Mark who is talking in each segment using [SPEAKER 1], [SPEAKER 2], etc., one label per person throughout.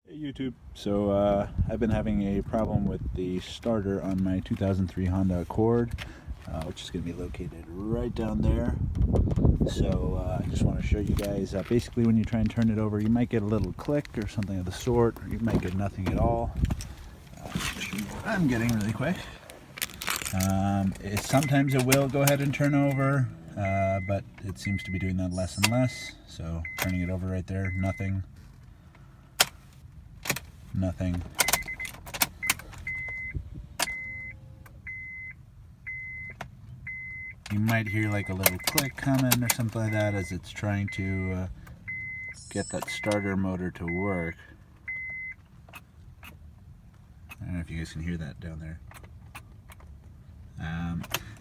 [SPEAKER 1] Hey YouTube, so I've been having a problem with the starter on my 2003 Honda Accord, which is going to be located right down there. So I just want to show you guys, basically when you try and turn it over, you might get a little click or something of the sort, or you might get nothing at all. I'm getting really quick. Sometimes it will go ahead and turn over, but it seems to be doing that less and less. So turning it over right there, nothing. Nothing. You might hear like a little click coming or something like that as it's trying to get that starter motor to work. I don't know if you guys can hear that down there.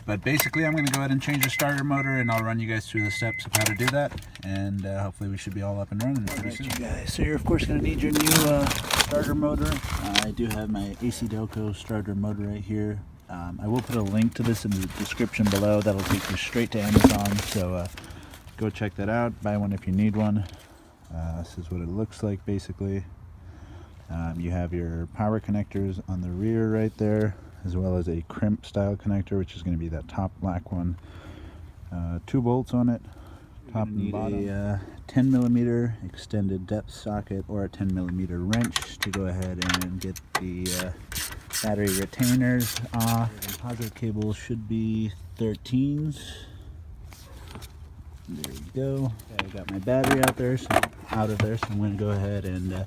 [SPEAKER 1] But basically I'm going to go ahead and change the starter motor, and I'll run you guys through the steps of how to do that, and hopefully we should be all up and running pretty soon. Guys, so you're of course going to need your new starter motor. I do have my AC Delco starter motor right here. I will put a link to this in the description below. That'll take you straight to Amazon, so go check that out. Buy one if you need one. This is what it looks like basically. You have your power connectors on the rear right there, as well as a crimp style connector, which is going to be that top black one. 2 bolts on it, top and bottom. A 10 millimeter extended depth socket or a 10 millimeter wrench to go ahead and get the battery retainers off. The positive cable should be 13s. There we go. Okay, I got my battery out of there, so I'm going to go ahead and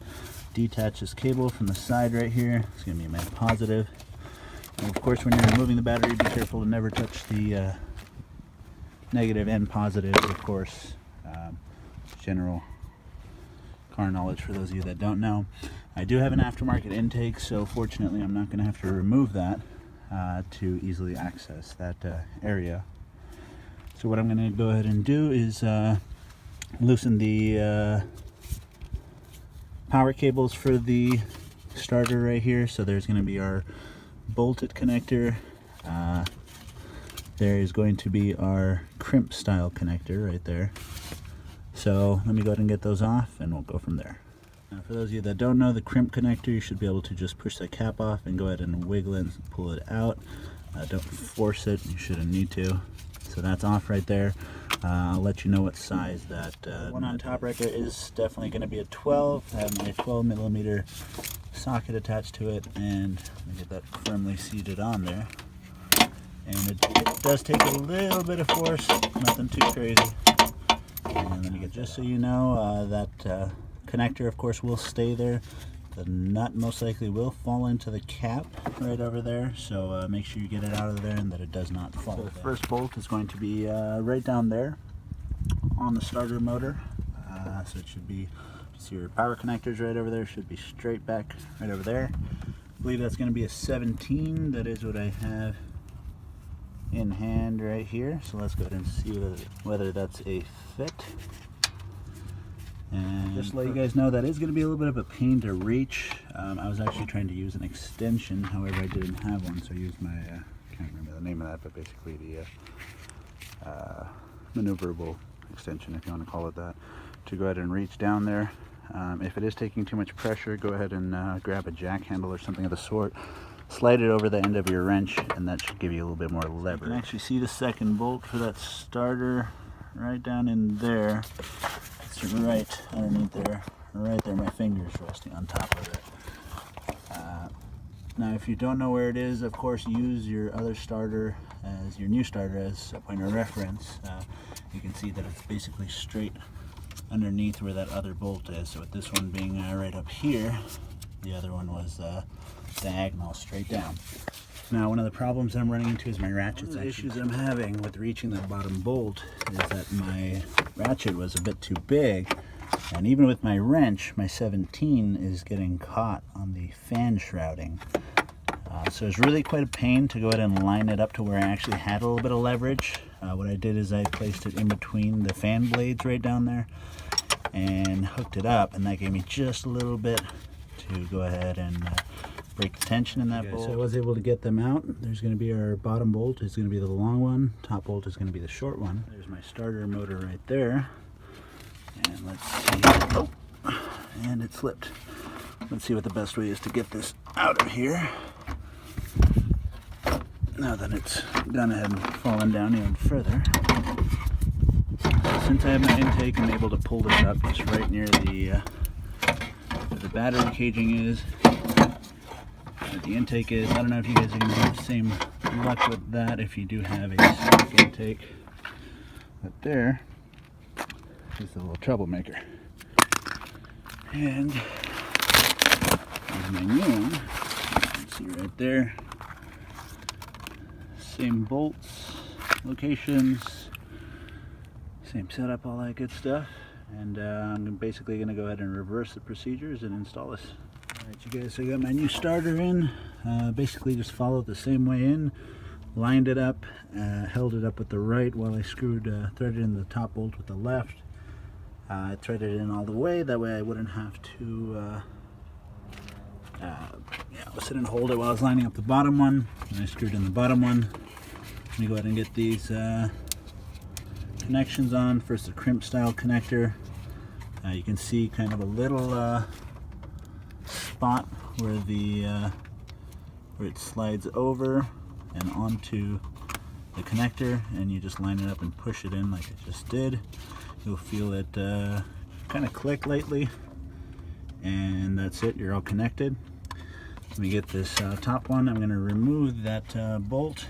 [SPEAKER 1] detach this cable from the side right here. It's going to be my positive. And of course, when you're removing the battery, be careful to never touch the negative and positive, of course. General car knowledge for those of you that don't know. I do have an aftermarket intake, so fortunately I'm not going to have to remove that to easily access that area. So what I'm going to go ahead and do is loosen the power cables for the starter right here. So there's going to be our bolted connector. There is going to be our crimp style connector right there. So let me go ahead and get those off, and we'll go from there. Now, for those of you that don't know, the crimp connector, you should be able to just push the cap off and go ahead and wiggle it and pull it out. Don't force it, you shouldn't need to. So that's off right there. I'll let you know what size that one on top right there is. Definitely going to be a 12. I have my 12 millimeter socket attached to it, and let me get that firmly seated on there. And it does take a little bit of force, nothing too crazy. And let me get, just so you know, that connector of course will stay there. The nut most likely will fall into the cap right over there, so make sure you get it out of there and that it does not fall. So the first bolt is going to be right down there on the starter motor. So it should be, see your power connectors right over there, should be straight back right over there. I believe that's going to be a 17. That is what I have in hand right here. So let's go ahead and see whether that's a fit. And just to let you guys know, that is going to be a little bit of a pain to reach. I was actually trying to use an extension, however I didn't have one, so I used my, can't remember the name of that, but basically the maneuverable extension, if you want to call it that, to go ahead and reach down there. If it is taking too much pressure, go ahead and grab a jack handle or something of the sort, slide it over the end of your wrench, and that should give you a little bit more leverage. You can actually see the second bolt for that starter right down in there. It's right underneath there, right there. My finger's resting on top of it. Now, if you don't know where it is, of course, use your other starter as your new starter as a point of reference. You can see that it's basically straight underneath where that other bolt is. So with this one being right up here, the other one was diagonal straight down. Now, one of the problems I'm running into is my ratchets. One of the issues I'm having with reaching that bottom bolt is that my ratchet was a bit too big, and even with my wrench, my 17 is getting caught on the fan shrouding. So it's really quite a pain to go ahead and line it up to where I actually had a little bit of leverage. What I did is I placed it in between the fan blades right down there and hooked it up, and that gave me just a little bit to go ahead and break the tension in that bolt. So I was able to get them out. There's going to be our bottom bolt is going to be the long one. Top bolt is going to be the short one. There's my starter motor right there. And let's see. Oh, and it slipped. Let's see what the best way is to get this out of here. Now that it's gone ahead and fallen down even further. Since I have my intake, I'm able to pull this up just right near the where the battery caging is, where the intake is. I don't know if you guys are going to have the same luck with that if you do have a stock intake. But there is the little troublemaker. And there's my new one. You can see right there. Same bolts, locations, same setup, all that good stuff. And I'm basically going to go ahead and reverse the procedures and install this. Alright you guys, so I got my new starter in. Basically just followed the same way in, lined it up, held it up with the right while I threaded in the top bolt with the left. I threaded it in all the way, that way I wouldn't have to sit and hold it while I was lining up the bottom one. And I screwed in the bottom one. Let me go ahead and get these connections on. First, the crimp style connector. You can see kind of a little spot where where it slides over and onto the connector, and you just line it up and push it in like I just did. You'll feel it kind of click lightly, and that's it. You're all connected. Let me get this top one. I'm going to remove that bolt,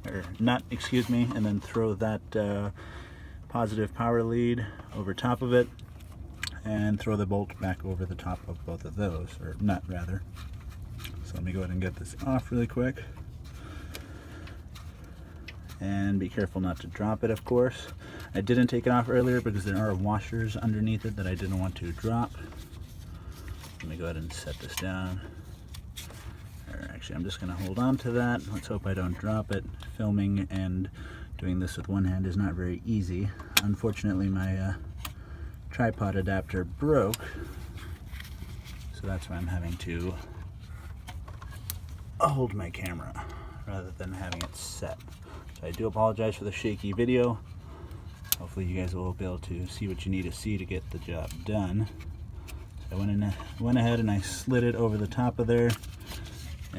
[SPEAKER 1] or nut, excuse me, and then throw that positive power lead over top of it, and throw the bolt back over the top of both of those, or nut rather. So let me go ahead and get this off really quick. And be careful not to drop it, of course. I didn't take it off earlier because there are washers underneath it that I didn't want to drop. Let me go ahead and set this down. Actually, I'm just going to hold on to that. Let's hope I don't drop it. Filming and doing this with one hand is not very easy. Unfortunately, my tripod adapter broke, so that's why I'm having to hold my camera rather than having it set. So I do apologize for the shaky video. Hopefully you guys will be able to see what you need to see to get the job done. So I went ahead and I slid it over the top of there,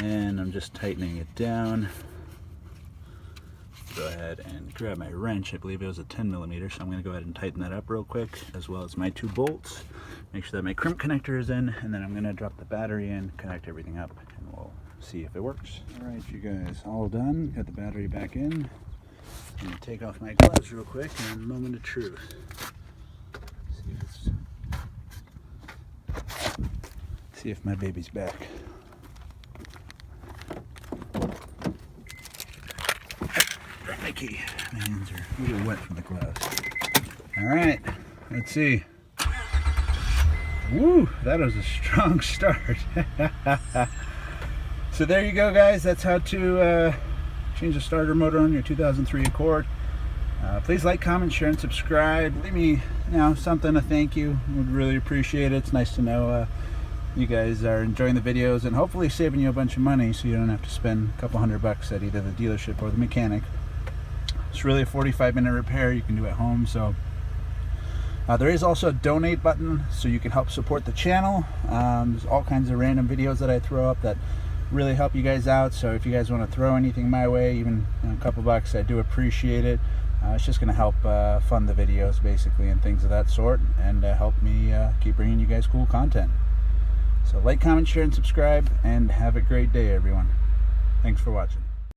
[SPEAKER 1] and I'm just tightening it down. Go ahead and grab my wrench. I believe it was a 10mm, so I'm going to go ahead and tighten that up real quick, as well as my two bolts. Make sure that my crimp connector is in, and then I'm going to drop the battery in, connect everything up, and we'll see if it works. Alright you guys, all done. Got the battery back in. I'm going to take off my gloves real quick and a moment of truth. See if my baby's back. My key. My hands are a little wet from the gloves. Alright, let's see. Woo, that was a strong start. So there you go, guys. That's how to change the starter motor on your 2003 Accord. Please like, comment, share, and subscribe. Leave me, something, a thank you. Would really appreciate it. It's nice to know you guys are enjoying the videos and hopefully saving you a bunch of money so you don't have to spend a couple $100 at either the dealership or the mechanic. It's really a 45-minute repair you can do at home. So there is also a donate button so you can help support the channel. There's all kinds of random videos that I throw up that really help you guys out. So if you guys want to throw anything my way, even a couple bucks, I do appreciate it. It's just going to help fund the videos basically and things of that sort, and help me keep bringing you guys cool content. So like, comment, share, and subscribe, and have a great day, everyone. Thanks for watching.